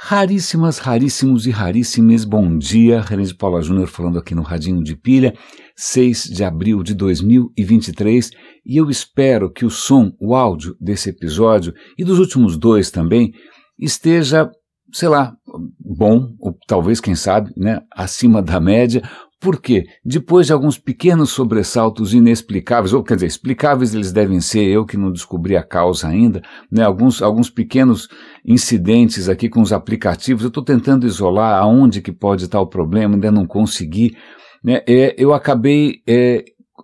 Raríssimas, raríssimos e raríssimes, bom dia, René de Paula Júnior falando aqui no Radinho de Pilha, 6 de abril de 2023, e eu espero que o som, o áudio desse episódio, e dos últimos dois também, esteja, sei lá, bom, ou talvez, quem sabe, né, acima da média. Porque, depois de alguns pequenos sobressaltos inexplicáveis, ou quer dizer, explicáveis eles devem ser, eu que não descobri a causa ainda, né, alguns pequenos incidentes aqui com os aplicativos, eu estou tentando isolar aonde que pode estar o problema, ainda não consegui, né, eu acabei,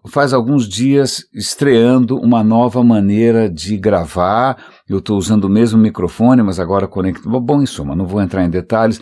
faz alguns dias, estreando uma nova maneira de gravar, eu estou usando o mesmo microfone, mas agora conecto, bom, em suma, não vou entrar em detalhes.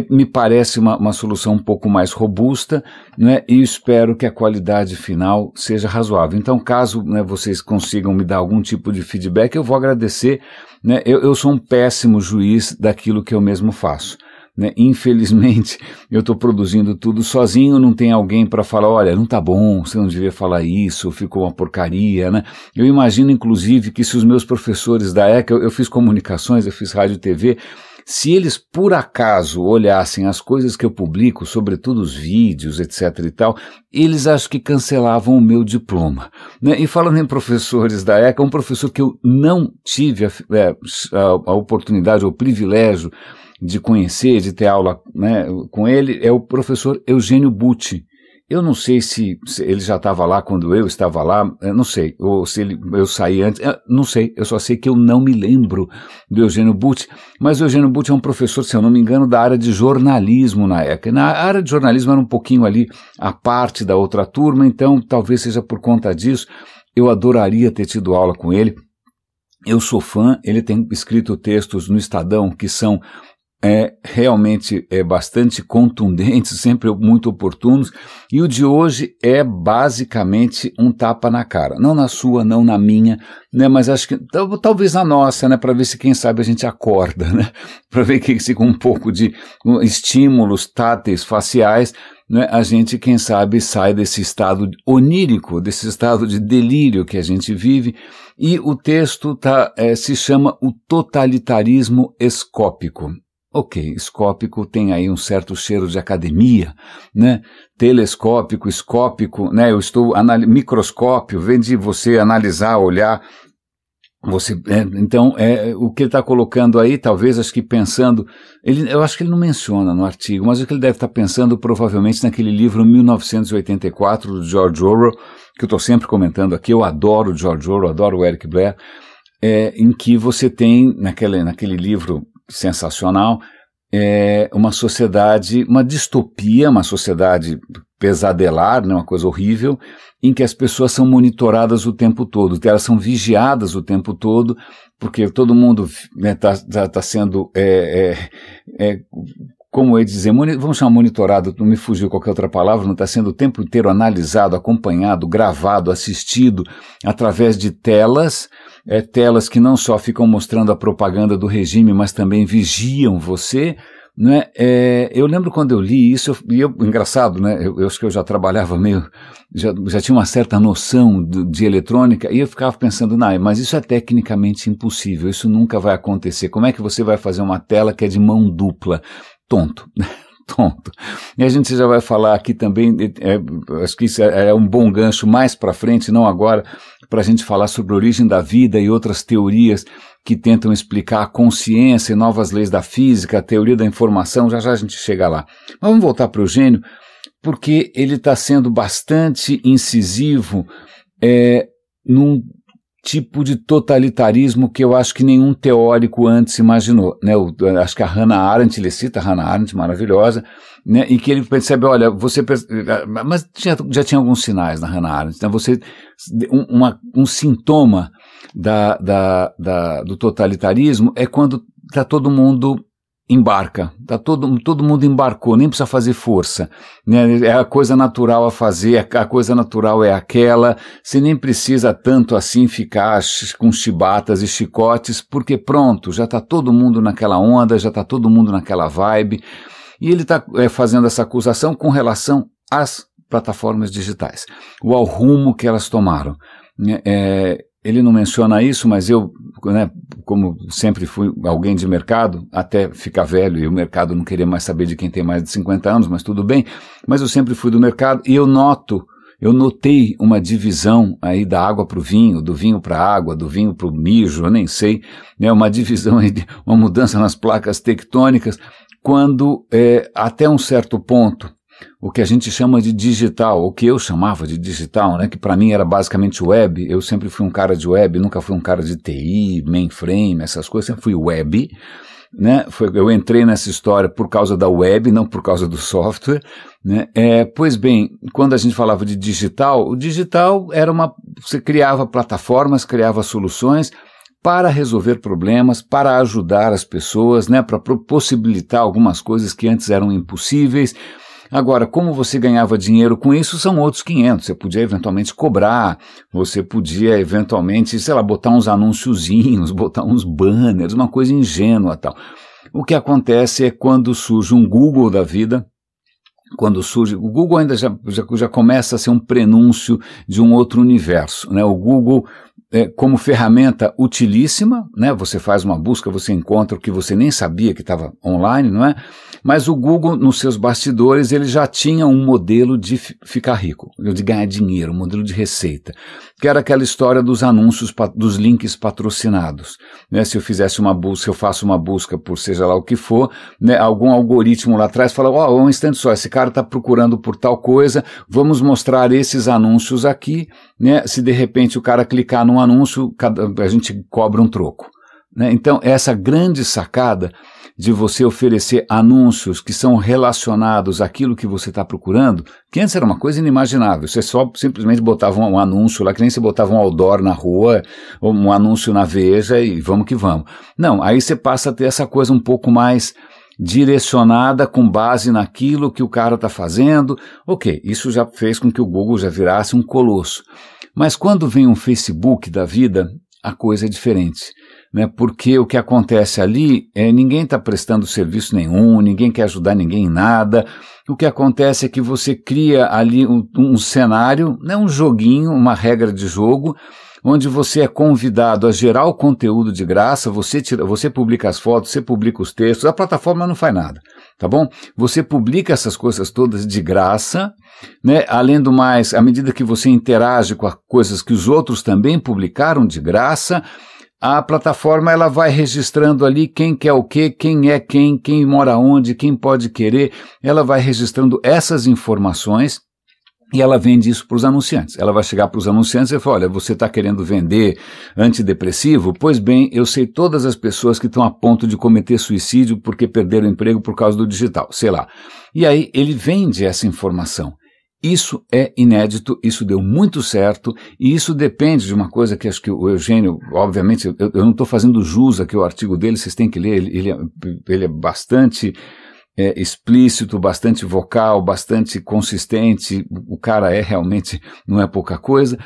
Me parece uma solução um pouco mais robusta, né, e espero que a qualidade final seja razoável. Então, caso, né, vocês consigam me dar algum tipo de feedback, eu vou agradecer. Né, eu sou um péssimo juiz daquilo que eu mesmo faço. Né, infelizmente, eu estou produzindo tudo sozinho, não tem alguém para falar, olha, não tá bom, você não devia falar isso, ficou uma porcaria, né? Eu imagino, inclusive, que se os meus professores da ECA, eu fiz comunicações, eu fiz rádio e TV, se eles por acaso olhassem as coisas que eu publico, sobretudo os vídeos, etc e tal, eles acho que cancelavam o meu diploma. Né? E falando em professores da ECA, um professor que eu não tive a oportunidade ou o privilégio de conhecer, de ter aula, né, com ele, é o professor Eugênio Butti. Eu não sei se ele já estava lá quando eu estava lá, não sei, ou se eu saí antes, não sei, eu só sei que eu não me lembro do Eugênio Butti, mas o Eugênio Butti é um professor, se eu não me engano, da área de jornalismo na ECA. Na área de jornalismo era um pouquinho ali a parte da outra turma, então talvez seja por conta disso, eu adoraria ter tido aula com ele. Eu sou fã, ele tem escrito textos no Estadão que são realmente bastante contundentes, sempre muito oportunos, e o de hoje é basicamente um tapa na cara, não na sua, não na minha, né, mas acho que talvez na nossa, né, para ver se quem sabe a gente acorda, né, para ver que se com um pouco de estímulos táteis, faciais, né, a gente quem sabe sai desse estado onírico, desse estado de delírio que a gente vive, e o texto se chama O Totalitarismo Escópico. Ok, escópico tem aí um certo cheiro de academia, né? Telescópico, escópico, né? Eu estou microscópio, vem de você analisar, olhar. Você, então, o que ele está colocando aí, talvez, acho que pensando, eu acho que ele não menciona no artigo, mas o que ele deve estar pensando provavelmente naquele livro 1984 do George Orwell, que eu estou sempre comentando aqui, eu adoro o George Orwell, adoro o Eric Blair, em que você tem, naquele livro sensacional, uma sociedade, uma distopia, uma sociedade pesadelar, né, uma coisa horrível, em que as pessoas são monitoradas o tempo todo, elas são vigiadas o tempo todo, porque todo mundo está sendo, como eu ia dizer, vamos chamar monitorado, não me fugiu qualquer outra palavra, não está sendo o tempo inteiro analisado, acompanhado, gravado, assistido, através de telas, telas que não só ficam mostrando a propaganda do regime, mas também vigiam você, né? Eu lembro quando eu li isso, engraçado, né? Eu acho que eu já trabalhava já tinha uma certa noção de eletrônica, e eu ficava pensando, não, mas isso é tecnicamente impossível, isso nunca vai acontecer, como é que você vai fazer uma tela que é de mão dupla? Tonto. Tonto. E a gente já vai falar aqui também, acho que isso é um bom gancho mais para frente, não agora, para a gente falar sobre a origem da vida e outras teorias que tentam explicar a consciência e novas leis da física, a teoria da informação, já a gente chega lá. Mas vamos voltar para o Eugênio, porque ele está sendo bastante incisivo num tipo de totalitarismo que eu acho que nenhum teórico antes imaginou, né? Acho que a Hannah Arendt, ele cita a Hannah Arendt, maravilhosa, né? E que ele percebe, olha, mas já tinha alguns sinais na Hannah Arendt, né? Um sintoma do totalitarismo é quando está todo mundo embarca, todo mundo embarcou, nem precisa fazer força, né? É a coisa natural a fazer, a coisa natural é aquela, você nem precisa tanto assim ficar com chibatas e chicotes, porque pronto, já está todo mundo naquela onda, já está todo mundo naquela vibe, e ele está fazendo essa acusação com relação às plataformas digitais, ou ao rumo que elas tomaram. ele não menciona isso, mas eu, né, como sempre fui alguém de mercado, até ficar velho, e o mercado não queria mais saber de quem tem mais de 50 anos, mas tudo bem, mas eu sempre fui do mercado, e eu notei uma divisão aí da água para o vinho, do vinho para a água, do vinho para o mijo, eu nem sei, né, uma divisão, aí, uma mudança nas placas tectônicas, quando até um certo ponto, o que a gente chama de digital, o que eu chamava de digital, né, que para mim era basicamente web, eu sempre fui um cara de web, nunca fui um cara de TI, mainframe, essas coisas, sempre fui web, né, eu entrei nessa história por causa da web, não por causa do software, né, pois bem, quando a gente falava de digital, o digital era você criava plataformas, criava soluções para resolver problemas, para ajudar as pessoas, né, para possibilitar algumas coisas que antes eram impossíveis. Agora, como você ganhava dinheiro com isso, são outros 500. Você podia eventualmente cobrar, você podia eventualmente, sei lá, botar uns anunciozinhos, botar uns banners, uma coisa ingênua e tal. O que acontece é quando surge um Google da vida, o Google ainda já começa a ser um prenúncio de um outro universo, né? O Google como ferramenta utilíssima, né? Você faz uma busca, você encontra o que você nem sabia que estava online, não é? Mas o Google, nos seus bastidores, ele já tinha um modelo de ficar rico, de ganhar dinheiro, um modelo de receita, que era aquela história dos anúncios, dos links patrocinados, né? Se eu fizesse uma busca, eu faço uma busca por seja lá o que for, né? Algum algoritmo lá atrás fala, um instante só, esse cara está procurando por tal coisa, vamos mostrar esses anúncios aqui, né? Se de repente o cara clicar num anúncio, a gente cobra um troco, né? Então, essa grande sacada de você oferecer anúncios que são relacionados àquilo que você está procurando, que antes era uma coisa inimaginável, você só simplesmente botava um anúncio lá, que nem você botava um outdoor na rua, ou um anúncio na Veja e vamos que vamos. Não, aí você passa a ter essa coisa um pouco mais direcionada com base naquilo que o cara está fazendo. Ok, isso já fez com que o Google já virasse um colosso. Mas quando vem um Facebook da vida, a coisa é diferente, né? Porque o que acontece ali ninguém está prestando serviço nenhum, ninguém quer ajudar ninguém em nada. O que acontece é que você cria ali um cenário, né, um joguinho, uma regra de jogo, onde você é convidado a gerar o conteúdo de graça, você publica as fotos, você publica os textos, a plataforma não faz nada, tá bom? Você publica essas coisas todas de graça, né? Além do mais, à medida que você interage com as coisas que os outros também publicaram de graça, a plataforma ela vai registrando ali quem quer o quê, quem é quem mora onde, quem pode querer, ela vai registrando essas informações. E ela vende isso para os anunciantes. Ela vai chegar para os anunciantes e fala, olha, você está querendo vender antidepressivo? Pois bem, eu sei todas as pessoas que estão a ponto de cometer suicídio porque perderam o emprego por causa do digital, sei lá. E aí ele vende essa informação. Isso é inédito, isso deu muito certo, e isso depende de uma coisa que acho que o Eugênio, obviamente, eu não estou fazendo jus aqui ao artigo dele, vocês têm que ler, ele é bastante explícito, bastante vocal, bastante consistente, o cara realmente, não é pouca coisa,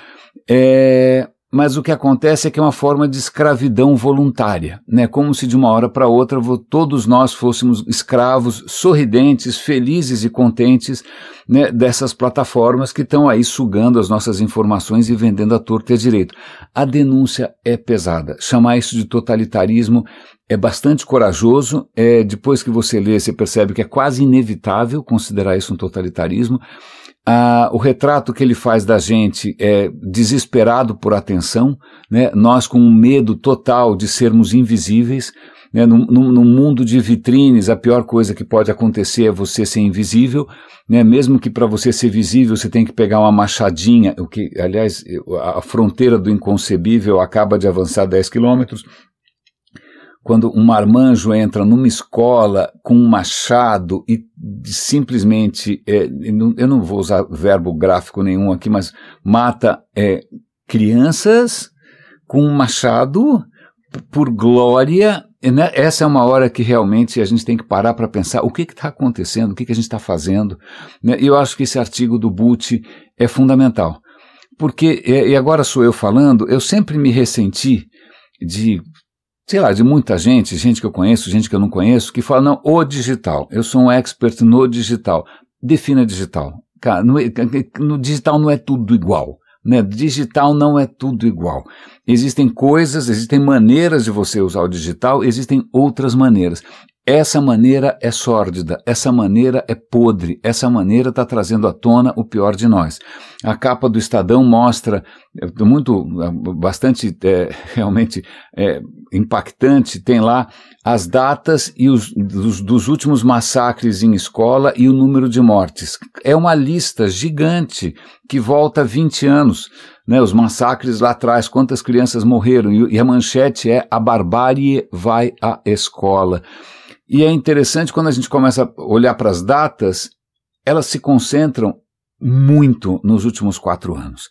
mas o que acontece é que é uma forma de escravidão voluntária, né? Como se de uma hora para outra todos nós fôssemos escravos, sorridentes, felizes e contentes, né, dessas plataformas que estão aí sugando as nossas informações e vendendo à torta e à direito. A denúncia é pesada, chamar isso de totalitarismo é bastante corajoso, depois que você lê, você percebe que é quase inevitável considerar isso um totalitarismo. O retrato que ele faz da gente é desesperado por atenção, né? Nós com um medo total de sermos invisíveis, né? No mundo de vitrines, a pior coisa que pode acontecer é você ser invisível, né? Mesmo que para você ser visível você tem que pegar uma machadinha, o que, aliás, a fronteira do inconcebível acaba de avançar 10 quilômetros. Quando um marmanjo entra numa escola com um machado e simplesmente, eu não vou usar verbo gráfico nenhum aqui, mas mata crianças com um machado por glória, né? Essa é uma hora que realmente a gente tem que parar para pensar o que está acontecendo, o que a gente está fazendo, né? E eu acho que esse artigo do Butti é fundamental, porque, e agora sou eu falando, eu sempre me ressenti de muita gente que eu conheço, gente que eu não conheço, que fala, não, o digital, eu sou um expert no digital. Defina digital. Cara, no digital não é tudo igual, né? Digital não é tudo igual. Existem coisas, existem maneiras de você usar o digital, existem outras maneiras. Essa maneira é sórdida, essa maneira é podre, essa maneira está trazendo à tona o pior de nós. A capa do Estadão mostra, bastante realmente impactante, tem lá as datas e dos últimos massacres em escola e o número de mortes. É uma lista gigante que volta 20 anos, né, os massacres lá atrás, quantas crianças morreram, e a manchete é: a barbárie vai à escola. E é interessante quando a gente começa a olhar para as datas, elas se concentram muito nos últimos 4 anos.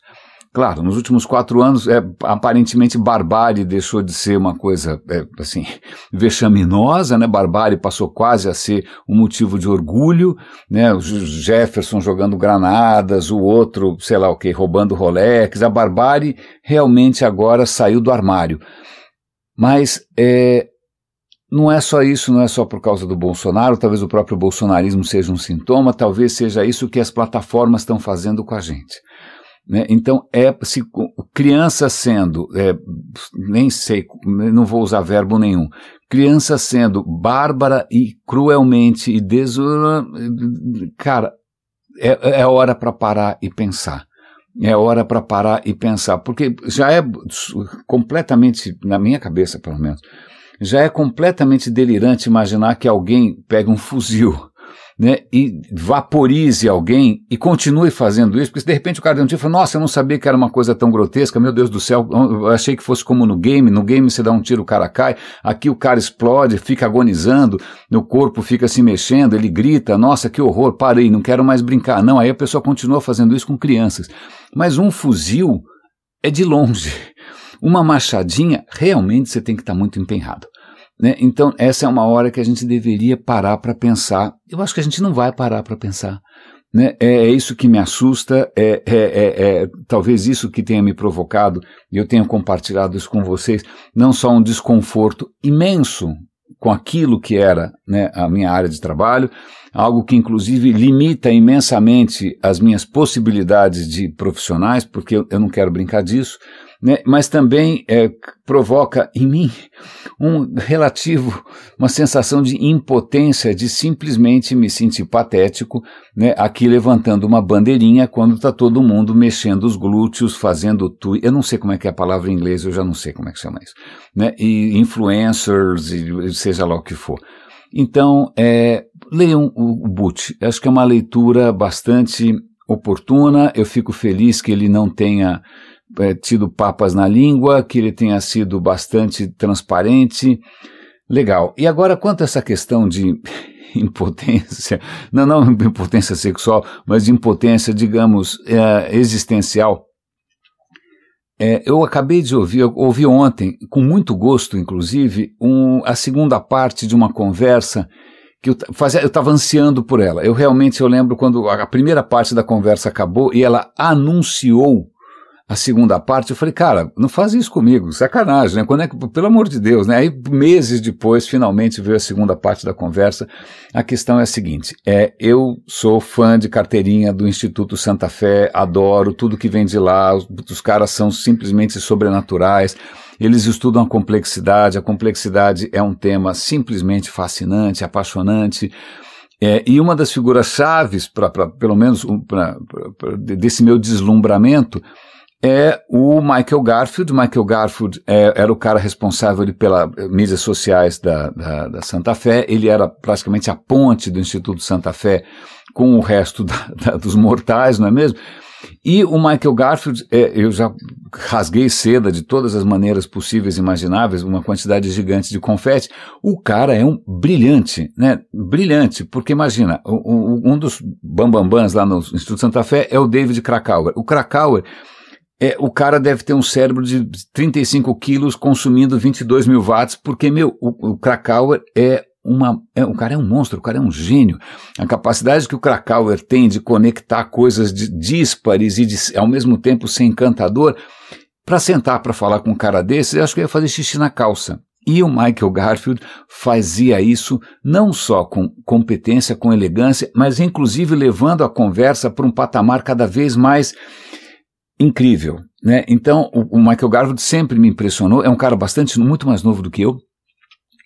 Claro, nos últimos 4 anos, aparentemente, barbárie deixou de ser uma coisa, assim, vexaminosa, né? Barbárie passou quase a ser um motivo de orgulho, né? O Jefferson jogando granadas, o outro, sei lá o quê, roubando Rolex. A barbárie realmente agora saiu do armário. Mas, não é só isso, não é só por causa do Bolsonaro, talvez o próprio bolsonarismo seja um sintoma, talvez seja isso que as plataformas estão fazendo com a gente. Né? Então, se criança sendo, nem sei, não vou usar verbo nenhum, criança sendo bárbara e cruelmente e cara, é hora para parar e pensar. É hora para parar e pensar, porque já é completamente, na minha cabeça pelo menos, já é completamente delirante imaginar que alguém pega um fuzil, né, e vaporize alguém e continue fazendo isso, porque se de repente o cara deu um tiro e fala: nossa, eu não sabia que era uma coisa tão grotesca, meu Deus do céu, eu achei que fosse como no game você dá um tiro, o cara cai, aqui o cara explode, fica agonizando, o corpo fica se mexendo, ele grita: nossa, que horror, parei, não quero mais brincar. Não, aí a pessoa continua fazendo isso com crianças. Mas um fuzil é de longe. Uma machadinha, realmente você tem que estar muito empenhado. Né? Então, essa é uma hora que a gente deveria parar para pensar. Eu acho que a gente não vai parar para pensar. Né? É isso que me assusta, talvez isso que tenha me provocado, e eu tenho compartilhado isso com vocês, não só um desconforto imenso com aquilo que era, né, a minha área de trabalho, algo que inclusive limita imensamente as minhas possibilidades de profissionais, porque eu não quero brincar disso, né, mas também provoca em mim uma sensação de impotência, de simplesmente me sentir patético, né, aqui levantando uma bandeirinha quando está todo mundo mexendo os glúteos, fazendo eu não sei como é que é a palavra em inglês, eu já não sei como é que chama isso, né, e influencers, e seja lá o que for. Então, leiam o Butch, acho que é uma leitura bastante oportuna, eu fico feliz que ele não tenha tido papas na língua, que ele tenha sido bastante transparente, legal. E agora, quanto a essa questão de impotência, não impotência sexual, mas de impotência, digamos, existencial, eu acabei de ouvi ontem, com muito gosto, inclusive, a segunda parte de uma conversa que eu estava ansiando por ela. Eu lembro quando a primeira parte da conversa acabou e ela anunciou a segunda parte, eu falei: cara, não faz isso comigo, sacanagem, né? Quando é que, pelo amor de Deus, né? Aí, meses depois, finalmente veio a segunda parte da conversa. A questão é a seguinte: eu sou fã de carteirinha do Instituto Santa Fé, adoro tudo que vem de lá, os caras são simplesmente sobrenaturais, eles estudam a complexidade é um tema simplesmente fascinante, apaixonante. E uma das figuras chaves, pelo menos desse meu deslumbramento, é o Michael Garfield. Michael Garfield era o cara responsável pelas mídias sociais da Santa Fé. Ele era praticamente a ponte do Instituto Santa Fé com o resto dos mortais, não é mesmo? E o Michael Garfield, eu já rasguei seda de todas as maneiras possíveis e imagináveis, uma quantidade gigante de confete. O cara é um brilhante, né? Brilhante, porque imagina, um dos bambambãs lá no Instituto Santa Fé é o David Krakauer. O Krakauer, o cara deve ter um cérebro de 35 quilos consumindo 22 mil watts, porque, o Krakauer o cara é um monstro, o cara é um gênio. A capacidade que o Krakauer tem de conectar coisas díspares e ao mesmo tempo ser encantador, para sentar para falar com um cara desse, eu acho que eu ia fazer xixi na calça. E o Michael Garfield fazia isso não só com competência, com elegância, mas inclusive levando a conversa para um patamar cada vez mais incrível, né? Então, o Michael Garfield sempre me impressionou, é um cara muito mais novo do que eu,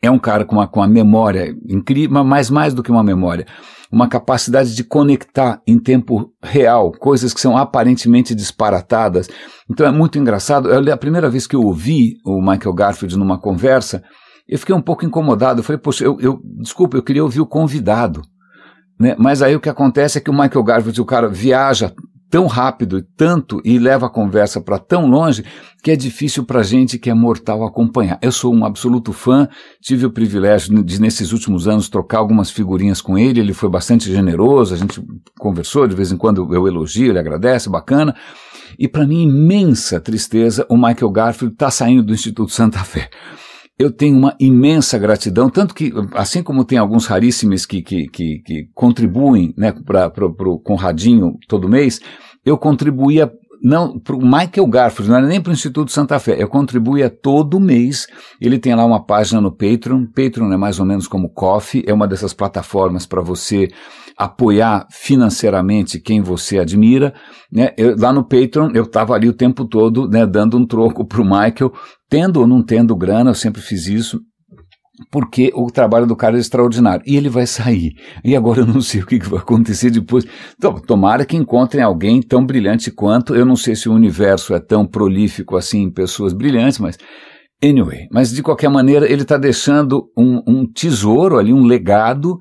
é um cara com uma memória incrível, mas mais do que uma memória, uma capacidade de conectar em tempo real coisas que são aparentemente disparatadas. Então é muito engraçado. A primeira vez que eu ouvi o Michael Garfield numa conversa, eu fiquei um pouco incomodado. Eu falei, poxa, desculpa, eu queria ouvir o convidado, né? Mas aí o que acontece é que o Michael Garfield, o cara viaja tão rápido e tanto e leva a conversa para tão longe que é difícil para gente que é mortal acompanhar. Eu sou um absoluto fã, tive o privilégio de nesses últimos anos trocar algumas figurinhas com ele foi bastante generoso, a gente conversou, de vez em quando eu elogio, ele agradece, bacana, e para mim imensa tristeza o Michael Garfield está saindo do Instituto Santa Fé. Eu tenho uma imensa gratidão, tanto que, assim como tem alguns raríssimos que contribuem, né, pro Conradinho todo mês, eu contribuía, não, pro Michael Garfield, não era nem pro Instituto Santa Fé, eu contribuía todo mês. Ele tem lá uma página no Patreon. Patreon é mais ou menos como Ko-fi, é uma dessas plataformas para você apoiar financeiramente quem você admira, né? Lá no Patreon eu estava ali o tempo todo, né, dando um troco pro Michael, tendo ou não tendo grana, eu sempre fiz isso, porque o trabalho do cara é extraordinário. E ele vai sair. E agora eu não sei o que vai acontecer depois. Então, tomara que encontrem alguém tão brilhante quanto. Eu não sei se o universo é tão prolífico assim em pessoas brilhantes, mas anyway. Mas de qualquer maneira, ele está deixando um tesouro ali, um legado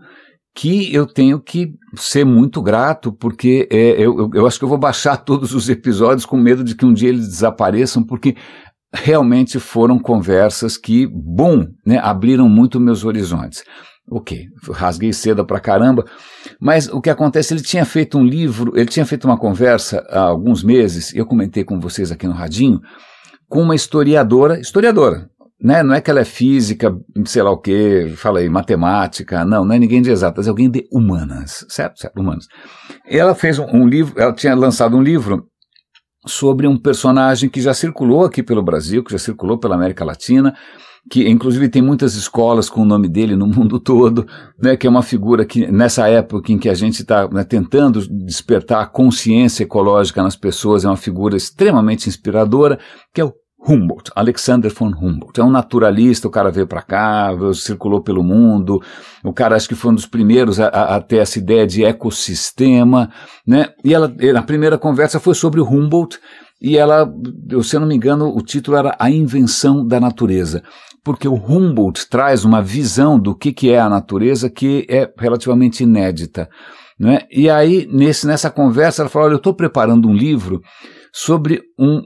que eu tenho que ser muito grato, porque eu acho que eu vou baixar todos os episódios com medo de que um dia eles desapareçam, porque realmente foram conversas que, né, abriram muito meus horizontes. Ok, rasguei seda pra caramba, mas o que acontece, ele tinha feito um livro, ele tinha feito uma conversa há alguns meses, eu comentei com vocês aqui no Radinho, com uma historiadora, né, não é que ela é física, sei lá o que, falei, matemática, não é ninguém de exatas, é alguém de humanas, certo, humanas. Ela fez um livro, ela tinha lançado um livro sobre um personagem que já circulou aqui pelo Brasil, que já circulou pela América Latina, que inclusive tem muitas escolas com o nome dele no mundo todo, né, que é uma figura que nessa época em que a gente está, né, tentando despertar a consciência ecológica nas pessoas, é uma figura extremamente inspiradora, que é o Humboldt, Alexander von Humboldt. É um naturalista, o cara veio para cá, circulou pelo mundo, o cara acho que foi um dos primeiros a ter essa ideia de ecossistema, né? E a primeira conversa foi sobre o Humboldt, e se eu não me engano, o título era A Invenção da Natureza, porque o Humboldt traz uma visão do que é a natureza que é relativamente inédita, né? E aí, nessa conversa, ela falou, olha, eu estou preparando um livro sobre um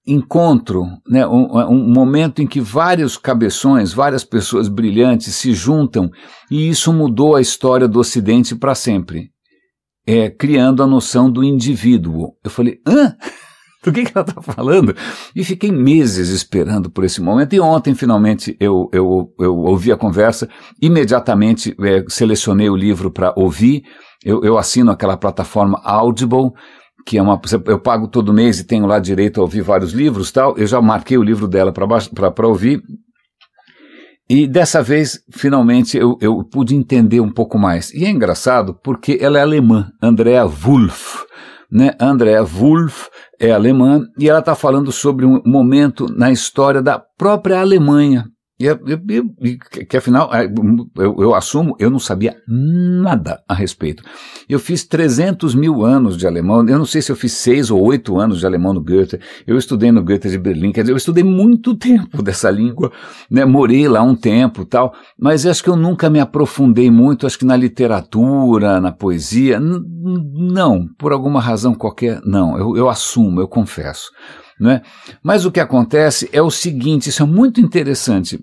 encontro, né, um momento em que vários cabeções, várias pessoas brilhantes se juntam, e isso mudou a história do Ocidente para sempre, criando a noção do indivíduo. Eu falei, do que ela está falando? E fiquei meses esperando por esse momento, e ontem finalmente eu ouvi a conversa, imediatamente selecionei o livro para ouvir, eu assino aquela plataforma Audible, que eu pago todo mês e tenho lá direito a ouvir vários livros e tal, eu já marquei o livro dela para ouvir, e dessa vez, finalmente, eu pude entender um pouco mais. E é engraçado porque ela é alemã, Andrea Wulf, né? Andrea Wulf é alemã, e ela está falando sobre um momento na história da própria Alemanha, que afinal, eu assumo, eu não sabia nada a respeito. Eu fiz 300 mil anos de alemão, eu não sei se eu fiz 6 ou 8 anos de alemão no Goethe, eu estudei no Goethe de Berlim, quer dizer, eu estudei muito tempo dessa língua, né, morei lá um tempo e tal, mas acho que eu nunca me aprofundei muito, acho que na literatura, na poesia, não, por alguma razão qualquer, não, eu assumo, eu confesso, né? Mas o que acontece é o seguinte, isso é muito interessante.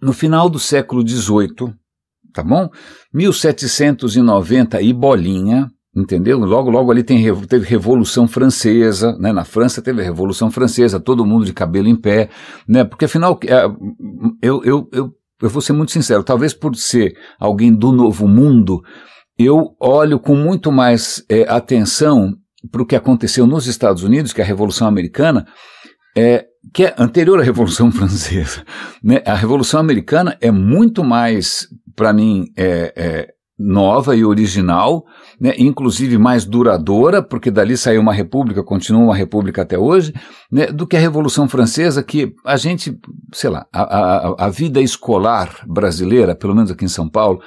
No final do século XVIII, tá bom? 1790 e bolinha, entendeu? Logo ali teve Revolução Francesa, né? Na França teve a Revolução Francesa, todo mundo de cabelo em pé, né? Porque afinal, eu vou ser muito sincero, talvez por ser alguém do novo mundo, eu olho com muito mais atenção para o que aconteceu nos Estados Unidos, que é a Revolução Americana, que é anterior à Revolução Francesa, né? A Revolução Americana é muito mais, para mim, nova e original, né, inclusive mais duradoura, porque dali saiu uma república, continua uma república até hoje, né, do que a Revolução Francesa, que a gente, sei lá, a vida escolar brasileira, pelo menos aqui em São Paulo,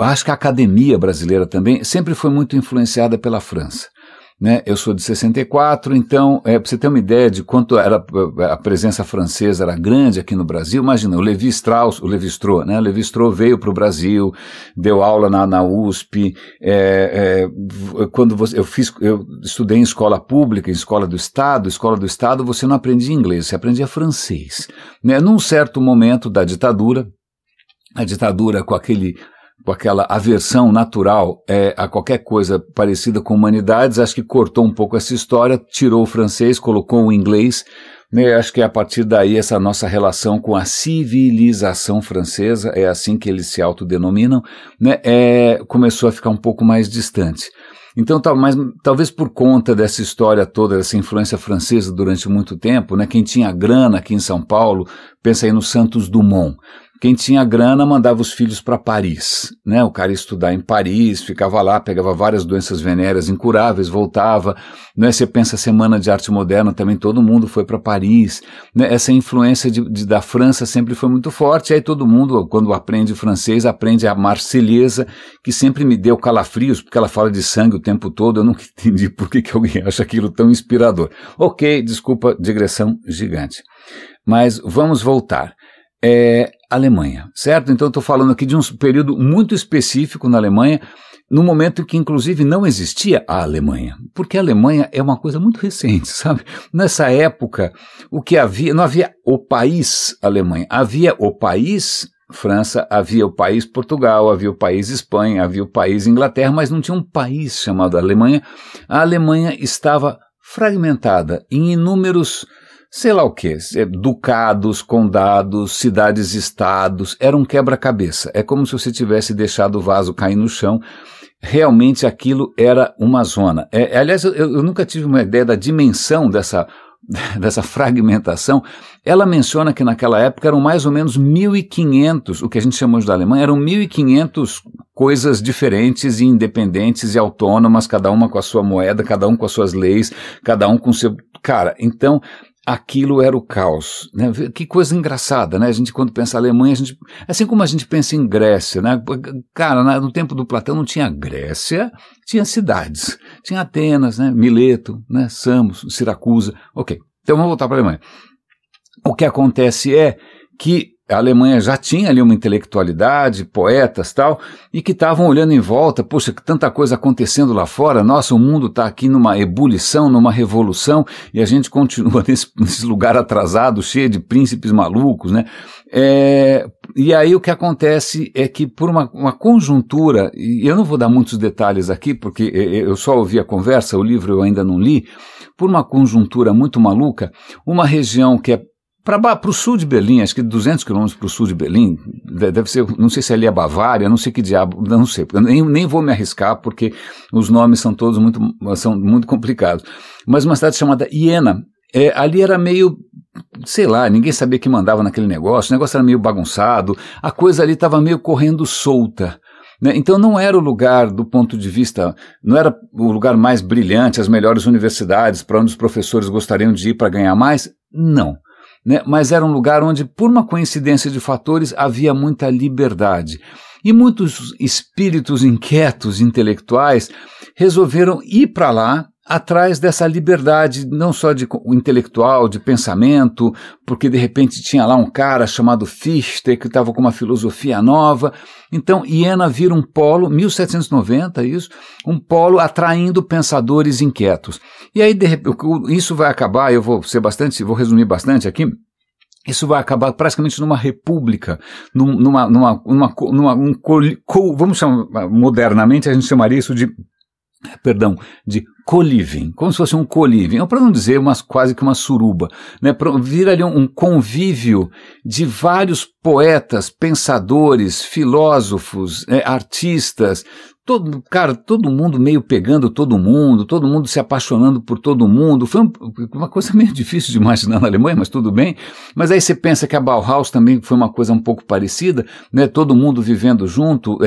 acho que a academia brasileira também, sempre foi muito influenciada pela França. Né, eu sou de 64, então, para você ter uma ideia de quanto era a presença francesa era grande aqui no Brasil, imagina, o Levi Strauss veio para o Brasil, deu aula na USP, quando eu estudei em escola pública, em escola do Estado você não aprendia inglês, você aprendia francês. Né, num certo momento da ditadura, a ditadura com aquela aversão natural a qualquer coisa parecida com humanidades, acho que cortou um pouco essa história, tirou o francês, colocou o inglês, né, acho que é a partir daí essa nossa relação com a civilização francesa, é assim que eles se autodenominam, né, começou a ficar um pouco mais distante. Então, talvez por conta dessa história toda, dessa influência francesa durante muito tempo, né, quem tinha grana aqui em São Paulo, pensa aí no Santos Dumont. Quem tinha grana mandava os filhos para Paris, né? O cara ia estudar em Paris, ficava lá, pegava várias doenças venéreas incuráveis, voltava, né? Você pensa a Semana de Arte Moderna, também todo mundo foi para Paris, né? Essa influência da França sempre foi muito forte, aí todo mundo, quando aprende francês, aprende a Marselhesa, que sempre me deu calafrios, porque ela fala de sangue o tempo todo, eu nunca entendi por que alguém acha aquilo tão inspirador. Ok, desculpa, digressão gigante. Mas vamos voltar. Alemanha, certo? Então eu estou falando aqui de um período muito específico na Alemanha, no momento em que inclusive não existia a Alemanha, porque a Alemanha é uma coisa muito recente, sabe? Nessa época, o que havia, não havia o país Alemanha, havia o país França, havia o país Portugal, havia o país Espanha, havia o país Inglaterra, mas não tinha um país chamado Alemanha. A Alemanha estava fragmentada em inúmeros, sei lá o que, ducados, condados, cidades-estados, era um quebra-cabeça. É como se você tivesse deixado o vaso cair no chão. Realmente aquilo era uma zona. Aliás, eu nunca tive uma ideia da dimensão dessa fragmentação. Ela menciona que naquela época eram mais ou menos 1.500, o que a gente chama hoje da Alemanha, eram 1.500 coisas diferentes e independentes e autônomas, cada uma com a sua moeda, cada um com as suas leis, cada um com o seu... Cara, então... Aquilo era o caos, né? Que coisa engraçada, né? A gente, quando pensa em Alemanha, assim como a gente pensa em Grécia, né? Cara, no tempo do Platão não tinha Grécia, tinha cidades. Tinha Atenas, né? Mileto, né? Samos, Siracusa. Ok, então vamos voltar para a Alemanha. O que acontece é que a Alemanha já tinha ali uma intelectualidade, poetas e tal, e que estavam olhando em volta, poxa, que tanta coisa acontecendo lá fora, nossa, o mundo está aqui numa ebulição, numa revolução, e a gente continua nesse lugar atrasado, cheio de príncipes malucos, né? E aí o que acontece é que por uma conjuntura, e eu não vou dar muitos detalhes aqui, porque eu só ouvi a conversa, o livro eu ainda não li, por uma conjuntura muito maluca, uma região que é para o sul de Berlim, acho que 200 quilômetros para o sul de Berlim, deve ser, não sei se ali é Bavária, não sei que diabo, não sei, nem vou me arriscar porque os nomes são todos são muito complicados. Mas uma cidade chamada Iena, ali era meio, sei lá, ninguém sabia que mandava naquele negócio, o negócio era meio bagunçado, a coisa ali estava meio correndo solta. Né? Então não era o lugar do ponto de vista, não era o lugar mais brilhante, as melhores universidades, para onde os professores gostariam de ir para ganhar mais, não. Né, mas era um lugar onde, por uma coincidência de fatores, havia muita liberdade. E muitos espíritos inquietos, intelectuais, resolveram ir para lá atrás dessa liberdade, não só de intelectual, de pensamento, porque de repente tinha lá um cara chamado Fichte, que estava com uma filosofia nova. Então, Iena vira um polo, 1790, isso, um polo atraindo pensadores inquietos. E aí, de repente, isso vai acabar, eu vou resumir bastante aqui, isso vai acabar praticamente numa república, vamos chamar, modernamente a gente chamaria isso de co-living, como se fosse um co-living, ou para não dizer quase que uma suruba, né? Vira ali um convívio de vários poetas, pensadores, filósofos, artistas, todo mundo meio pegando todo mundo se apaixonando por todo mundo. Foi uma coisa meio difícil de imaginar na Alemanha, mas tudo bem. Mas aí você pensa que a Bauhaus também foi uma coisa um pouco parecida, né? Todo mundo vivendo junto,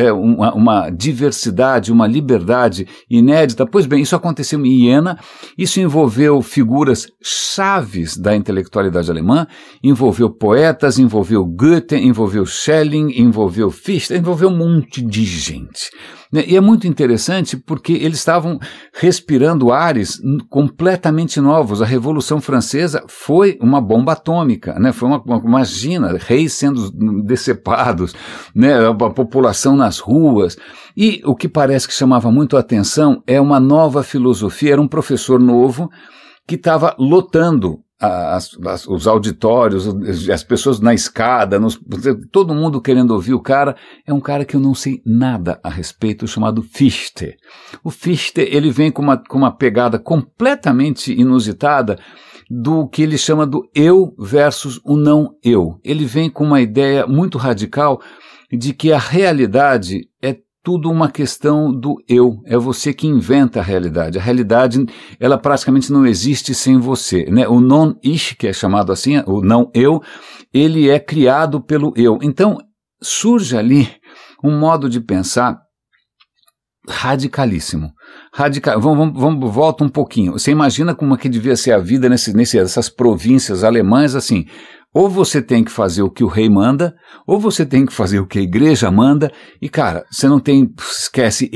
uma diversidade, uma liberdade inédita. Pois bem, isso aconteceu em Iena, isso envolveu figuras chaves da intelectualidade alemã, envolveu poetas, envolveu Goethe, envolveu Schelling, envolveu Fichte, envolveu um monte de gente. E é muito interessante porque eles estavam respirando ares completamente novos. A Revolução Francesa foi uma bomba atômica, né? Foi imagina, reis sendo decepados, né? A população nas ruas. E o que parece que chamava muito a atenção é uma nova filosofia. Era um professor novo que estava lotando os auditórios, as pessoas na escada, todo mundo querendo ouvir o cara. É um cara que eu não sei nada a respeito, chamado Fichte. O Fichte, ele vem com uma pegada completamente inusitada do que ele chama do eu versus o não eu. Ele vem com uma ideia muito radical de que a realidade é tudo uma questão do eu, é você que inventa a realidade. A realidade, ela praticamente não existe sem você, né? O non-ich, que é chamado assim, o não-eu, ele é criado pelo eu. Então, surge ali um modo de pensar radicalíssimo. Volta um pouquinho. Você imagina como é que devia ser a vida nessas províncias alemãs, assim. Ou você tem que fazer o que o rei manda, ou você tem que fazer o que a igreja manda, e cara, você não tem, esquece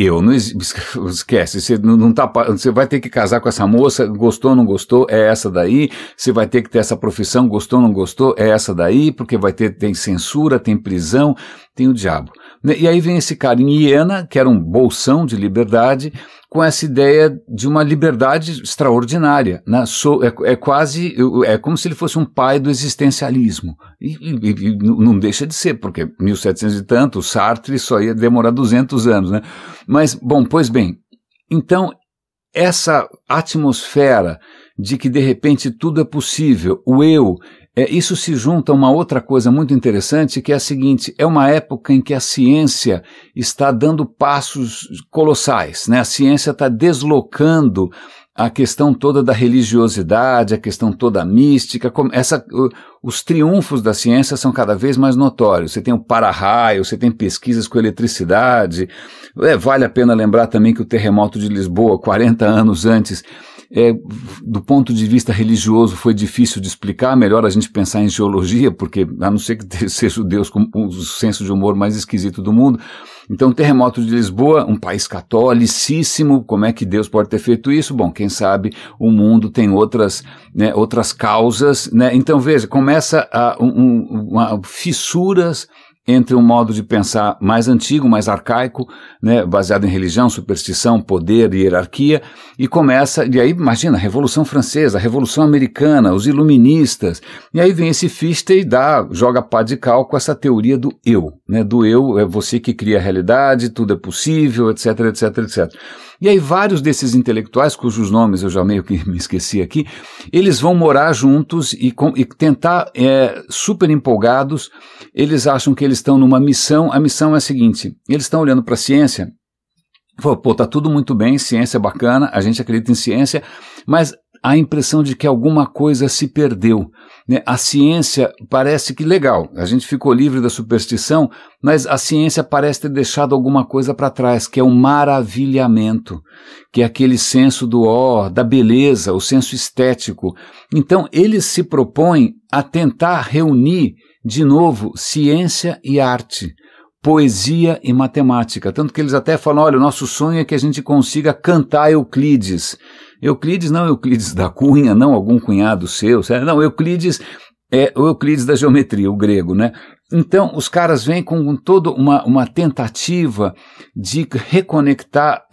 esquece, você vai ter que casar com essa moça, gostou ou não gostou, é essa daí, você vai ter que ter essa profissão, gostou ou não gostou, é essa daí, porque tem censura, tem prisão, tem o diabo. E aí vem esse cara em Iena, que era um bolsão de liberdade, com essa ideia de uma liberdade extraordinária, né? É como se ele fosse um pai do existencialismo, e não deixa de ser, porque 1700 e tanto, o Sartre só ia demorar 200 anos, né? Mas, bom, pois bem, então essa atmosfera de que de repente tudo é possível, o eu, isso se junta a uma outra coisa muito interessante, que é a seguinte: é uma época em que a ciência está dando passos colossais, né? A ciência está deslocando a questão toda da religiosidade, a questão toda mística, os triunfos da ciência são cada vez mais notórios. Você tem o para-raio, você tem pesquisas com eletricidade. Vale a pena lembrar também que o terremoto de Lisboa, 40 anos antes, do ponto de vista religioso foi difícil de explicar, melhor a gente pensar em geologia, porque a não ser que seja Deus com o senso de humor mais esquisito do mundo. Então, o terremoto de Lisboa, um país catolicíssimo, como é que Deus pode ter feito isso? Bom, quem sabe o mundo tem outras causas, né? Então, veja, começa fissuras entre um modo de pensar mais antigo, mais arcaico, né, baseado em religião, superstição, poder e hierarquia, e aí imagina, a Revolução Francesa, a Revolução Americana, os iluministas, e aí vem esse Fichte e joga pá de cal com essa teoria do eu, né, do eu, é você que cria a realidade, tudo é possível, etc, etc, etc. E aí vários desses intelectuais, cujos nomes eu já meio que me esqueci aqui, eles vão morar juntos e tentar, super empolgados, eles acham que eles estão numa missão. A missão é a seguinte: eles estão olhando para a ciência, tá tudo muito bem, ciência é bacana, a gente acredita em ciência, mas a impressão de que alguma coisa se perdeu, né? A ciência parece que legal, a gente ficou livre da superstição, mas a ciência parece ter deixado alguma coisa para trás, que é o maravilhamento, que é aquele senso da beleza, o senso estético. Então eles se propõem a tentar reunir de novo ciência e arte, poesia e matemática, tanto que eles até falam, olha, o nosso sonho é que a gente consiga cantar Euclides. Euclides não Euclides da Cunha, não algum cunhado seu, não, Euclides é o Euclides da geometria, o grego, né? Então, os caras vêm com toda uma tentativa de reconectar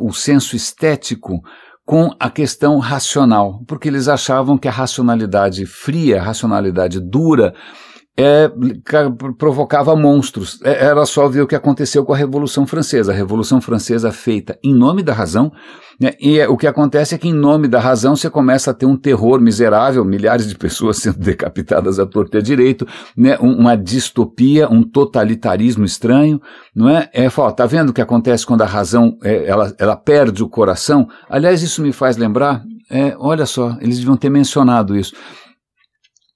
o senso estético com a questão racional, porque eles achavam que a racionalidade fria, a racionalidade dura, provocava monstros. Era só ver o que aconteceu com a Revolução Francesa. A Revolução Francesa feita em nome da razão, né, e o que acontece é que em nome da razão você começa a ter um terror miserável, milhares de pessoas sendo decapitadas à torta e à direito, né, uma distopia, um totalitarismo estranho, não é? Tá vendo o que acontece quando a razão ela perde o coração? Aliás, isso me faz lembrar, olha só, eles deviam ter mencionado isso.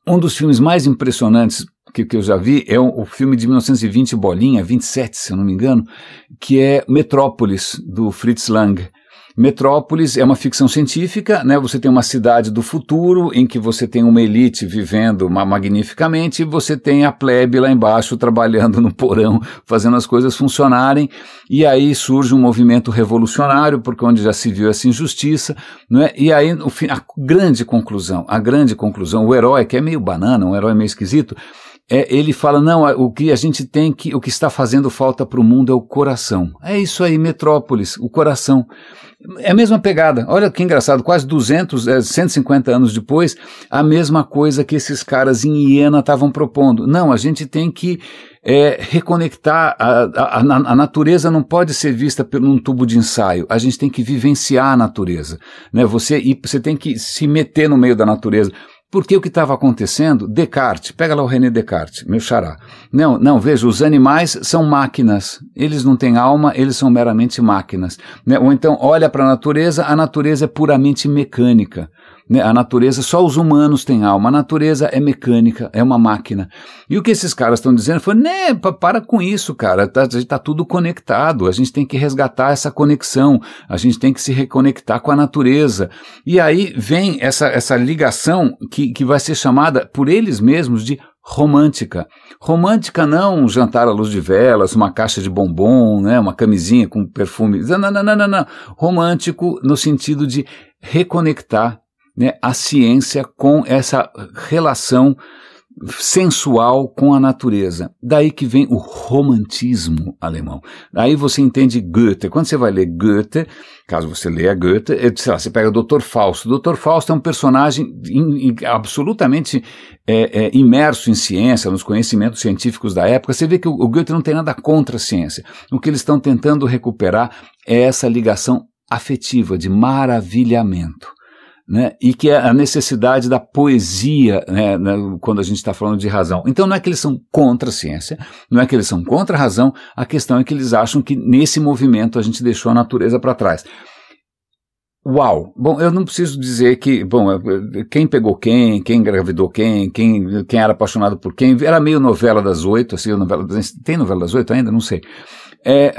Um dos filmes mais impressionantes que eu já vi é o filme de 1920 bolinha, 27, se eu não me engano, que é Metrópolis, do Fritz Lang. Metrópolis é uma ficção científica, né? Você tem uma cidade do futuro em que você tem uma elite vivendo magnificamente e você tem a plebe lá embaixo trabalhando no porão, fazendo as coisas funcionarem, e aí surge um movimento revolucionário, porque onde já se viu essa injustiça, né? E aí a grande conclusão, o herói, que é meio banana, um herói meio esquisito, ele fala, não, o que a gente tem o que está fazendo falta para o mundo é o coração. É isso aí, Metrópolis, o coração. É a mesma pegada. Olha que engraçado, quase 150 anos depois, a mesma coisa que esses caras em Iena estavam propondo. Não, a gente tem que reconectar, a natureza não pode ser vista por um tubo de ensaio, a gente tem que vivenciar a natureza, né? Você tem que se meter no meio da natureza. Porque o que estava acontecendo, Descartes, pega lá o René Descartes, meu xará. Não, veja, os animais são máquinas, eles não têm alma, eles são meramente máquinas. Né? Ou então, olha para a natureza é puramente mecânica. Né? A natureza, só os humanos têm alma, a natureza é mecânica, é uma máquina. E o que esses caras estão dizendo foi, né, para com isso, cara, tá tudo conectado, a gente tem que resgatar essa conexão, a gente tem que se reconectar com a natureza. E aí vem essa ligação que vai ser chamada por eles mesmos de romântica. Romântica não um jantar à luz de velas, uma caixa de bombom, né, uma camisinha com perfume. Não. Romântico no sentido de reconectar, né, a ciência com essa relação sensual com a natureza. Daí que vem o romantismo alemão. Aí você entende Goethe. Quando você vai ler Goethe, caso você leia Goethe, sei lá, você pega o Dr. Fausto. O Dr. Fausto é um personagem absolutamente imerso em ciência, nos conhecimentos científicos da época. Você vê que o Goethe não tem nada contra a ciência. O que eles estão tentando recuperar é essa ligação afetiva, de maravilhamento. Né, e que é a necessidade da poesia, né, quando a gente está falando de razão. Então não é que eles são contra a ciência, não é que eles são contra a razão, a questão é que eles acham que nesse movimento a gente deixou a natureza para trás. Uau! Bom, eu não preciso dizer que, quem pegou quem engravidou quem era apaixonado por quem, era meio novela das 8, assim, tem novela das 8 ainda? Não sei.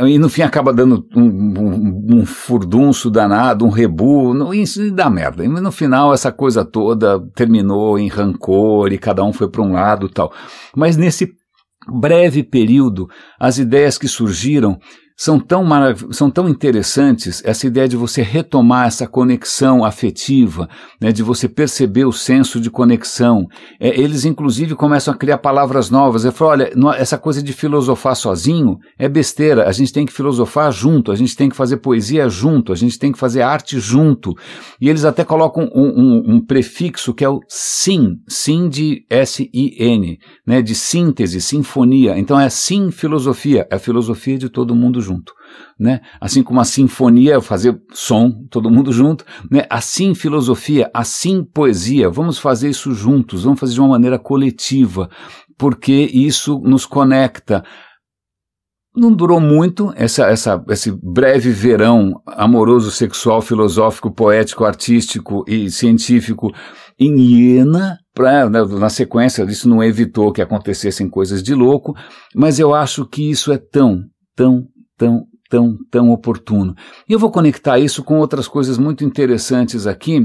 E no fim acaba dando um furdunço danado, um rebu, isso dá merda. E no final essa coisa toda terminou em rancor e cada um foi para um lado e tal. Mas nesse breve período, as ideias que surgiram são tão interessantes, essa ideia de você retomar essa conexão afetiva, né, de você perceber o senso de conexão. Eles, inclusive, começam a criar palavras novas. Eu falo, olha, essa coisa de filosofar sozinho é besteira, a gente tem que filosofar junto, a gente tem que fazer poesia junto, a gente tem que fazer arte junto. E eles até colocam um prefixo que é o sim de S-I-N, né, de síntese, sinfonia. Então é sim-filosofia, é a filosofia de todo mundo junto. Né? Assim como a sinfonia é fazer som, todo mundo junto, né? Assim filosofia, assim poesia, vamos fazer isso juntos, vamos fazer de uma maneira coletiva, porque isso nos conecta. Não durou muito esse breve verão amoroso, sexual, filosófico, poético, artístico e científico em Iena. Na sequência, isso não evitou que acontecessem coisas de louco, mas eu acho que isso é tão oportuno. E eu vou conectar isso com outras coisas muito interessantes aqui.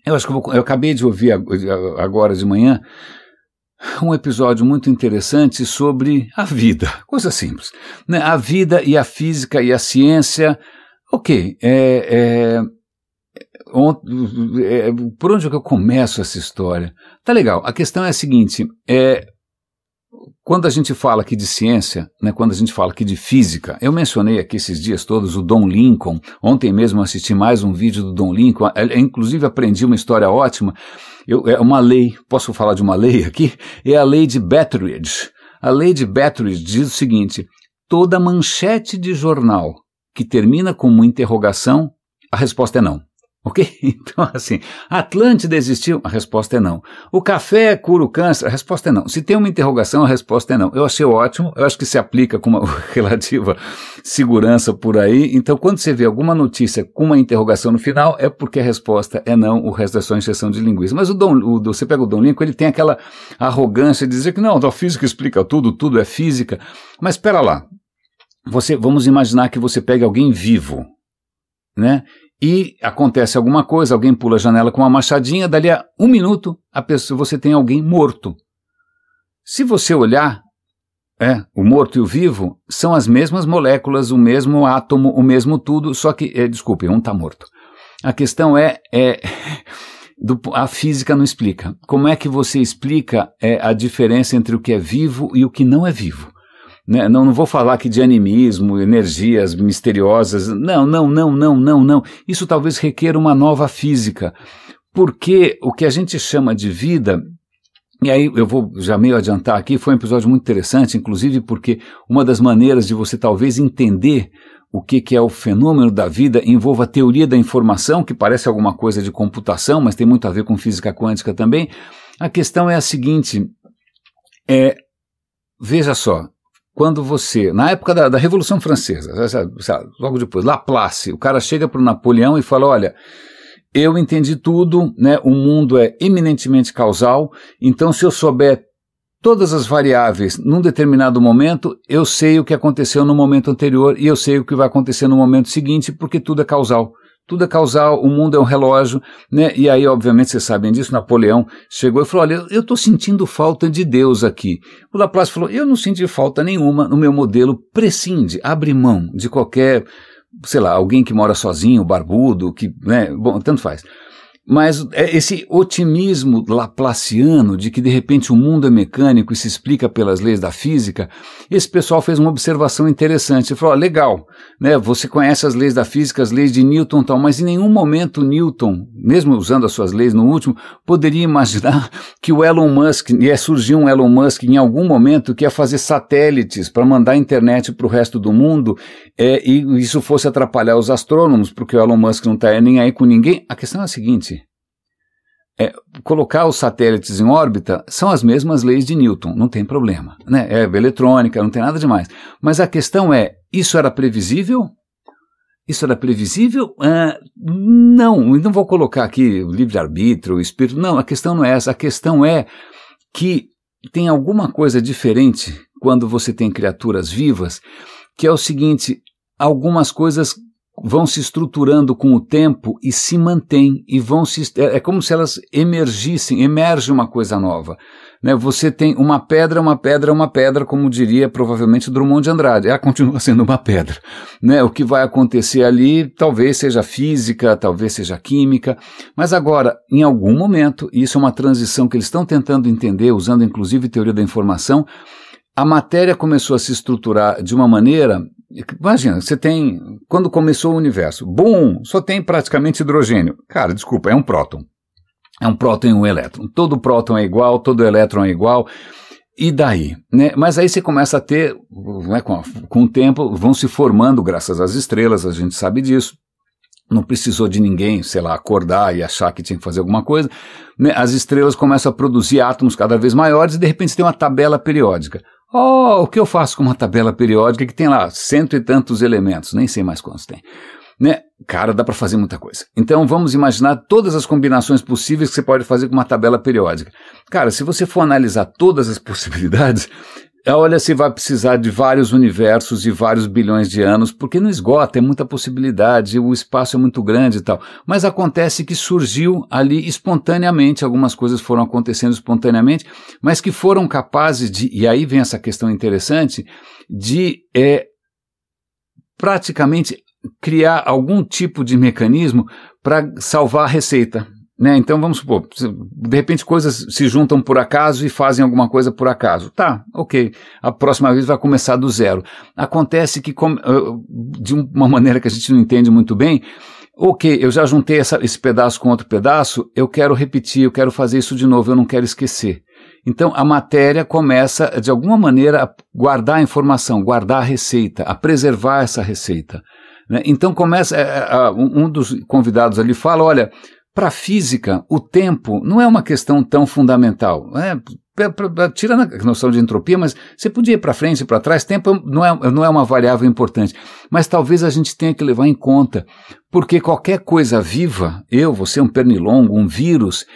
Eu acho que eu acabei de ouvir agora de manhã um episódio muito interessante sobre a vida, coisa simples, né? A vida e a física e a ciência. Ok, por onde é que eu começo essa história? Tá legal, a questão é a seguinte, quando a gente fala aqui de ciência, né, quando a gente fala aqui de física, eu mencionei aqui esses dias todos o Dom Lincoln, ontem mesmo assisti mais um vídeo do Dom Lincoln, inclusive aprendi uma história ótima, é uma lei, posso falar de uma lei aqui? É a lei de Betteridge. A lei de Betteridge diz o seguinte: toda manchete de jornal que termina com uma interrogação, a resposta é não. Ok? Então, assim, Atlântida existiu? A resposta é não. O café cura o câncer? A resposta é não. Se tem uma interrogação, a resposta é não. Eu achei ótimo, eu acho que se aplica com uma relativa segurança por aí. Então, quando você vê alguma notícia com uma interrogação no final, é porque a resposta é não, o resto é só encheção de linguiça. Mas você pega o Dom Lincoln, ele tem aquela arrogância de dizer que não, a física explica tudo, tudo é física. Mas espera lá, vamos imaginar que você pega alguém vivo, né? E acontece alguma coisa, alguém pula a janela com uma machadinha, dali a 1 minuto você tem alguém morto. Se você olhar, o morto e o vivo são as mesmas moléculas, o mesmo átomo, o mesmo tudo, só que, desculpe, um está morto. A questão a física não explica. Como é que você explica a diferença entre o que é vivo e o que não é vivo? Né? Não vou falar aqui de animismo, energias misteriosas, não. Isso talvez requer uma nova física, porque o que a gente chama de vida, e aí eu vou já meio adiantar aqui, foi um episódio muito interessante, inclusive porque uma das maneiras de você talvez entender o que é o fenômeno da vida envolve a teoria da informação, que parece alguma coisa de computação, mas tem muito a ver com física quântica também. A questão é a seguinte, veja só, quando você, na época da Revolução Francesa, logo depois, Laplace, o cara chega para o Napoleão e fala, olha, eu entendi tudo, né, o mundo é eminentemente causal, então se eu souber todas as variáveis num determinado momento, eu sei o que aconteceu no momento anterior e eu sei o que vai acontecer no momento seguinte, porque tudo é causal. Tudo é causal, o mundo é um relógio, né? E aí, obviamente, vocês sabem disso, Napoleão chegou e falou, olha, eu estou sentindo falta de Deus aqui. O Laplace falou, eu não senti falta nenhuma no meu modelo, prescinde, abre mão de qualquer, sei lá, alguém que mora sozinho, barbudo, que, né, bom, tanto faz. Mas esse otimismo laplaciano de que de repente o mundo é mecânico e se explica pelas leis da física, esse pessoal fez uma observação interessante. Ele falou, legal, né, você conhece as leis da física, as leis de Newton e tal, mas em nenhum momento Newton, mesmo usando as suas leis no último, poderia imaginar que o Elon Musk, ia surgir um Elon Musk em algum momento que ia fazer satélites para mandar a internet para o resto do mundo e isso fosse atrapalhar os astrônomos, porque o Elon Musk não está nem aí com ninguém. A questão é a seguinte, colocar os satélites em órbita são as mesmas leis de Newton, não tem problema, né? É eletrônica, não tem nada demais. Mas a questão isso era previsível? Isso era previsível? Não vou colocar aqui o livre-arbítrio, o espírito, não, a questão não é essa, a questão é que tem alguma coisa diferente quando você tem criaturas vivas, que é o seguinte, algumas coisas vão se estruturando com o tempo e se mantêm, e é como se elas emerge uma coisa nova, né? Você tem uma pedra, como diria provavelmente Drummond de Andrade, ela continua sendo uma pedra, né? O que vai acontecer ali talvez seja física, talvez seja química, mas agora, em algum momento, e isso é uma transição que eles estão tentando entender, usando inclusive teoria da informação, a matéria começou a se estruturar de uma maneira. Imagina, quando começou o universo, só tem praticamente hidrogênio. Cara, desculpa, é um próton. É um próton e um elétron. Todo próton é igual, todo elétron é igual. E daí? Né? Mas aí você começa a ter, né, com o tempo, vão se formando, graças às estrelas, a gente sabe disso. Não precisou de ninguém, sei lá, acordar e achar que tinha que fazer alguma coisa. Né? As estrelas começam a produzir átomos cada vez maiores e de repente você tem uma tabela periódica. O que eu faço com uma tabela periódica que tem lá 100 e tantos elementos, nem sei mais quantos tem, né? Cara, dá para fazer muita coisa. Então vamos imaginar todas as combinações possíveis que você pode fazer com uma tabela periódica. Cara, se você for analisar todas as possibilidades, olha, você vai precisar de vários universos e vários bilhões de anos, porque não esgota, é muita possibilidade, o espaço é muito grande e tal. Mas acontece que surgiu ali espontaneamente, algumas coisas foram acontecendo espontaneamente, mas que foram capazes de, e aí vem essa questão interessante, de praticamente criar algum tipo de mecanismo para salvar a receita. né? Então vamos supor, de repente coisas se juntam por acaso e fazem alguma coisa por acaso. Tá, ok, a próxima vez vai começar do zero. Acontece que de uma maneira que a gente não entende muito bem, ok, eu já juntei esse pedaço com outro pedaço, eu quero repetir, eu quero fazer isso de novo, eu não quero esquecer. Então a matéria começa de alguma maneira a guardar a informação, guardar a receita, a preservar essa receita, né? Então começa, um dos convidados ali fala, olha, para a física, o tempo não é uma questão tão fundamental. Tirando a noção de entropia, mas você podia ir para frente e para trás, tempo não é uma variável importante. Mas talvez a gente tenha que levar em conta, porque qualquer coisa viva, você, um pernilongo, um vírus,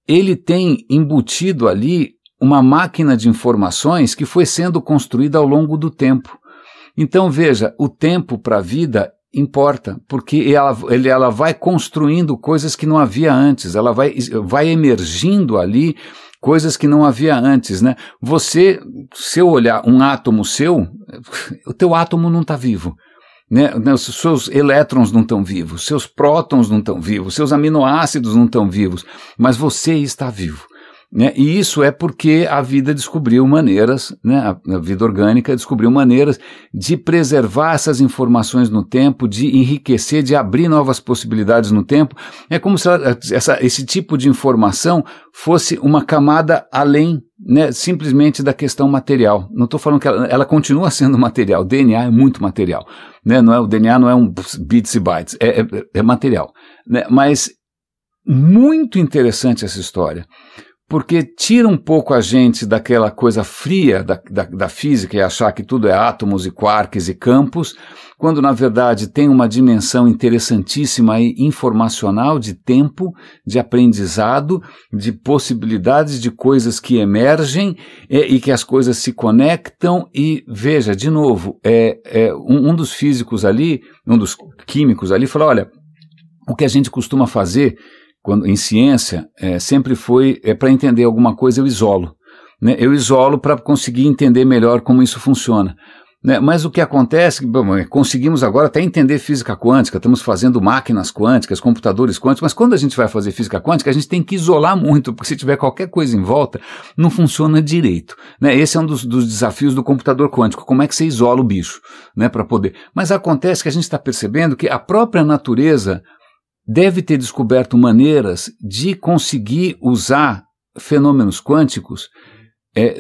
ele tem embutido ali uma máquina de informações que foi sendo construída ao longo do tempo. Então veja, o tempo para a vida importa, porque ela vai construindo coisas que não havia antes, ela vai emergindo ali coisas que não havia antes, né? Se eu olhar um átomo seu, o teu átomo não está vivo, né? Os seus elétrons não estão vivos, seus prótons não estão vivos, seus aminoácidos não estão vivos, mas você está vivo. Né? E isso é porque a vida descobriu maneiras, né? A vida orgânica descobriu maneiras de preservar essas informações no tempo, de enriquecer, de abrir novas possibilidades no tempo. É como se esse tipo de informação fosse uma camada além, né, simplesmente da questão material. Não estou falando que ela continua sendo material, o DNA é muito material. Né? O DNA não é um bits e bytes, é material. Né? Mas muito interessante essa história. Porque tira um pouco a gente daquela coisa fria da física e achar que tudo é átomos e quarks e campos, quando na verdade tem uma dimensão interessantíssima e informacional de tempo, de aprendizado, de possibilidades de coisas que emergem e que as coisas se conectam. E veja, de novo, um dos físicos ali, um dos químicos ali falou, olha, o que a gente costuma fazer em ciência, sempre foi, para entender alguma coisa eu isolo. Né? Eu isolo para conseguir entender melhor como isso funciona. Né? Mas o que acontece, conseguimos agora até entender física quântica, estamos fazendo máquinas quânticas, computadores quânticos, mas quando a gente vai fazer física quântica, a gente tem que isolar muito, porque se tiver qualquer coisa em volta, não funciona direito. Né? Esse é um dos desafios do computador quântico, como é que você isola o bicho, né, para poder... Mas acontece que a gente está percebendo que a própria natureza deve ter descoberto maneiras de conseguir usar fenômenos quânticos,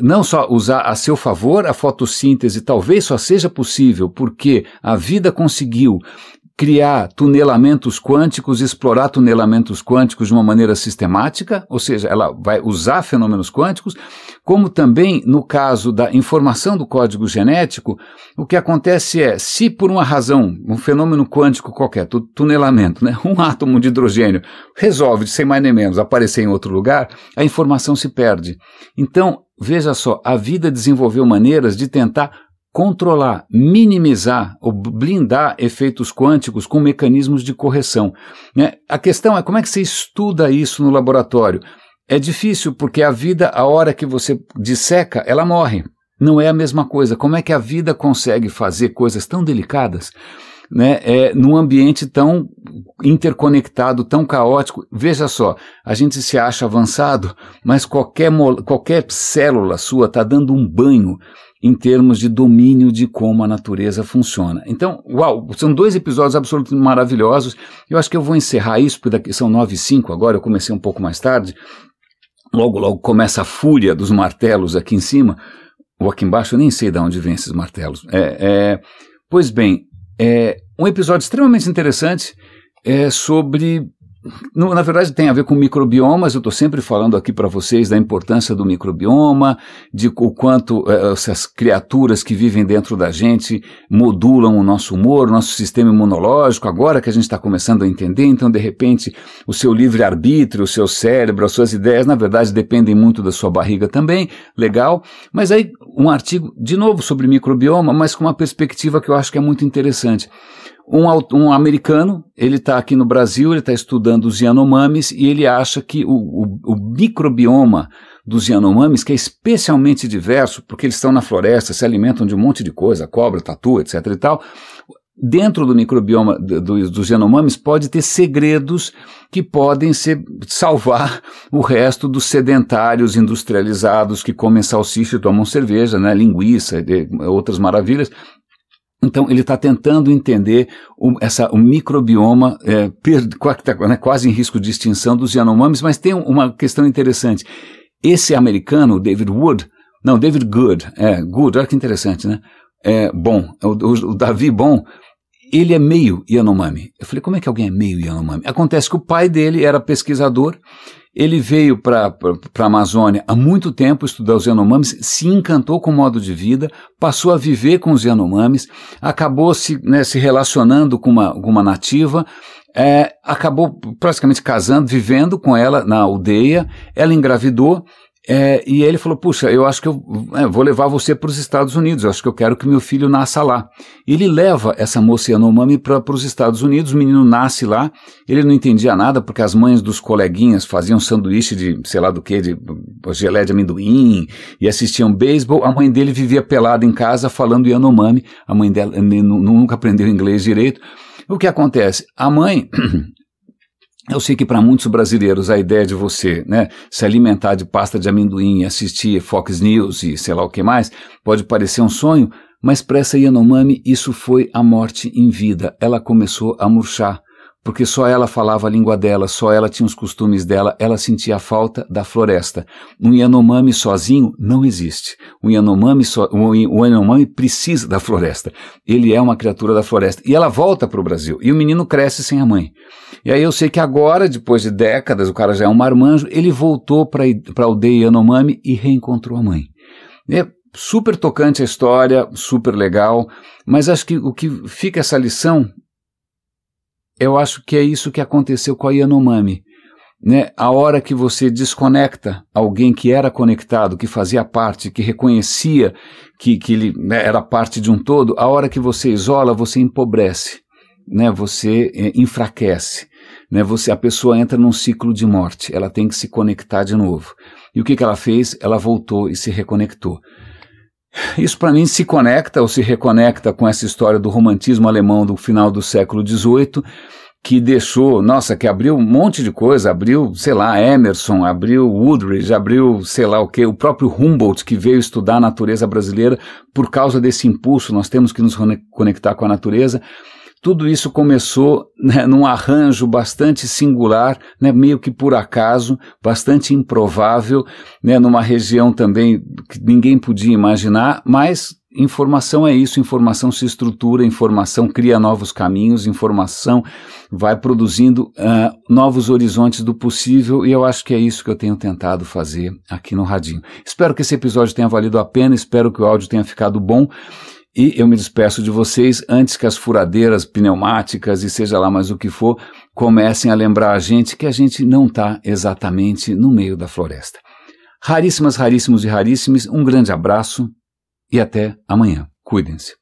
não só usar a seu favor a fotossíntese, talvez só seja possível porque a vida conseguiu criar tunelamentos quânticos, explorar tunelamentos quânticos de uma maneira sistemática, ou seja, ela vai usar fenômenos quânticos, como também no caso da informação do código genético, o que acontece se por uma razão, um fenômeno quântico qualquer, tunelamento, né, um átomo de hidrogênio resolve, sem mais nem menos, aparecer em outro lugar, a informação se perde. Então, veja só, a vida desenvolveu maneiras de tentar controlar, minimizar ou blindar efeitos quânticos com mecanismos de correção. Né? A questão é como é que você estuda isso no laboratório? É difícil porque a vida, a hora que você disseca, ela morre. Não é a mesma coisa. Como é que a vida consegue fazer coisas tão delicadas, né, num ambiente tão interconectado, tão caótico? Veja só, a gente se acha avançado, mas qualquer célula sua está dando um banho em termos de domínio de como a natureza funciona. Então, uau, são 2 episódios absolutamente maravilhosos. Eu acho que eu vou encerrar isso, porque daqui são 9h05 agora, eu comecei um pouco mais tarde. Logo começa a fúria dos martelos aqui em cima, ou aqui embaixo, eu nem sei de onde vem esses martelos. Pois bem, um episódio extremamente interessante sobre... Na verdade tem a ver com microbiomas. Eu estou sempre falando aqui para vocês da importância do microbioma, de o quanto essas criaturas que vivem dentro da gente modulam o nosso humor, o nosso sistema imunológico, agora que a gente está começando a entender. Então de repente o seu livre-arbítrio, o seu cérebro, as suas ideias na verdade dependem muito da sua barriga também, legal. Mas aí um artigo de novo sobre microbioma, mas com uma perspectiva que eu acho que é muito interessante. Um americano, ele está aqui no Brasil, ele está estudando os Yanomamis e ele acha que o microbioma dos Yanomamis, que é especialmente diverso, porque eles estão na floresta, se alimentam de um monte de coisa, cobra, tatu, etc e tal, dentro do microbioma dos Yanomamis pode ter segredos que podem salvar o resto dos sedentários industrializados que comem salsicha e tomam cerveja, né, linguiça, outras maravilhas. Então ele está tentando entender o microbioma quase em risco de extinção dos Yanomamis, mas tem uma questão interessante. Esse americano, David Good, olha que interessante, né? O Davi Bom, ele é meio Yanomami. Eu falei, como é que alguém é meio Yanomami? Acontece que o pai dele era pesquisador, ele veio para a Amazônia há muito tempo estudar os Yanomamis, se encantou com o modo de vida, passou a viver com os Yanomamis, acabou se relacionando com uma nativa, acabou praticamente casando, vivendo com ela na aldeia, ela engravidou, e ele falou, puxa, eu acho que eu vou levar você para os Estados Unidos, eu acho que eu quero que meu filho nasça lá. Ele leva essa moça Yanomami para os Estados Unidos, o menino nasce lá, ele não entendia nada, porque as mães dos coleguinhas faziam sanduíche de, sei lá do que, de gelé de amendoim, e assistiam beisebol, a mãe dele vivia pelada em casa falando Yanomami, a mãe dela nunca aprendeu inglês direito. O que acontece? A mãe... Eu sei que para muitos brasileiros a ideia de você, né, se alimentar de pasta de amendoim, assistir Fox News e sei lá o que mais, pode parecer um sonho, mas para essa Yanomami isso foi a morte em vida. Ela começou a murchar, porque só ela falava a língua dela, só ela tinha os costumes dela, ela sentia a falta da floresta. Um Yanomami sozinho não existe. O Yanomami precisa da floresta. Ele é uma criatura da floresta. E ela volta para o Brasil, e o menino cresce sem a mãe. E aí eu sei que agora, depois de décadas, o cara já é um marmanjo, ele voltou para a aldeia Yanomami e reencontrou a mãe. É super tocante a história, super legal, mas acho que o que fica essa lição, eu acho que é isso que aconteceu com a Yanomami. Né? A hora que você desconecta alguém que era conectado, que fazia parte, que reconhecia que ele, né, era parte de um todo, a hora que você isola, você empobrece, né? Você enfraquece. Né, a pessoa entra num ciclo de morte, ela tem que se conectar de novo. E o que ela fez? Ela voltou e se reconectou. Isso para mim se conecta ou se reconecta com essa história do romantismo alemão do final do século XVIII, que deixou, que abriu um monte de coisa, abriu, sei lá, Emerson, abriu Woodbridge, abriu, sei lá o que, o próprio Humboldt, que veio estudar a natureza brasileira por causa desse impulso, nós temos que nos conectar com a natureza. Tudo isso começou, né, num arranjo bastante singular, né, meio que por acaso, bastante improvável, né, numa região também que ninguém podia imaginar, mas informação é isso, informação se estrutura, informação cria novos caminhos, informação vai produzindo novos horizontes do possível, e eu acho que é isso que eu tenho tentado fazer aqui no Radinho. Espero que esse episódio tenha valido a pena, espero que o áudio tenha ficado bom. E eu me despeço de vocês antes que as furadeiras pneumáticas e seja lá mais o que for comecem a lembrar a gente que a gente não está exatamente no meio da floresta. Raríssimas, raríssimos e raríssimos, um grande abraço e até amanhã. Cuidem-se.